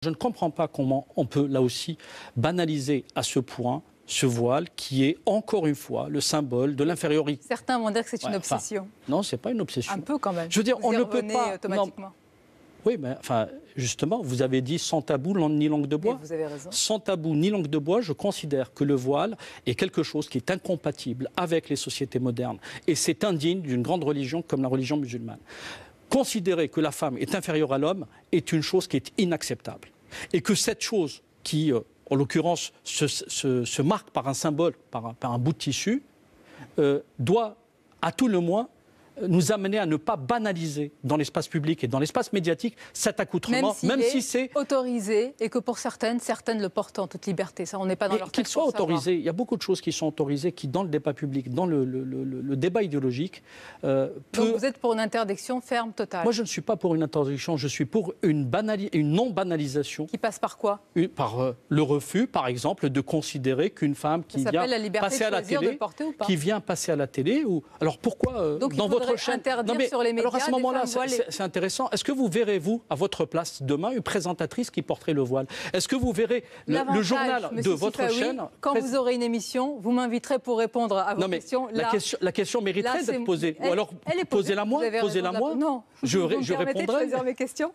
Je ne comprends pas comment on peut, là aussi, banaliser à ce point ce voile qui est, encore une fois, le symbole de l'infériorité. Certains vont dire que c'est une obsession. Non, ce n'est pas une obsession. Un peu quand même. Je veux dire, on ne peut pas... automatiquement. Non, oui, mais enfin, justement, vous avez dit sans tabou ni langue de bois. Et vous avez raison. Sans tabou ni langue de bois, je considère que le voile est quelque chose qui est incompatible avec les sociétés modernes. Et c'est indigne d'une grande religion comme la religion musulmane. Considérer que la femme est inférieure à l'homme est une chose qui est inacceptable. Et que cette chose qui, en l'occurrence, se marque par un symbole, par un bout de tissu, doit, à tout le moins, nous amener à ne pas banaliser dans l'espace public et dans l'espace médiatique cet accoutrement, même si c'est autorisé et que pour certaines le portent en toute liberté. Ça, on n'est pas dans leur tête. Qu'il soit autorisé, il y a beaucoup de choses qui sont autorisées, qui dans le débat public, dans le débat idéologique, Donc vous êtes pour une interdiction ferme totale? Moi, je ne suis pas pour une interdiction, je suis pour une non-banalisation. Qui passe par quoi? Par le refus, par exemple, de considérer qu'une femme qui vient passer à la télé, alors pourquoi donc, dans votre chaîne interdire sur les médias? Alors à ce moment-là, c'est intéressant. Est-ce que vous verrez, vous, à votre place demain, une présentatrice qui porterait le voile? Est-ce que vous verrez le journal de votre chaîne? Quand vous aurez une émission, vous m'inviterez pour répondre à vos questions. La question mériterait d'être posée. Ou alors, posez-la moi. Non, je répondrai. de choisir mes questions.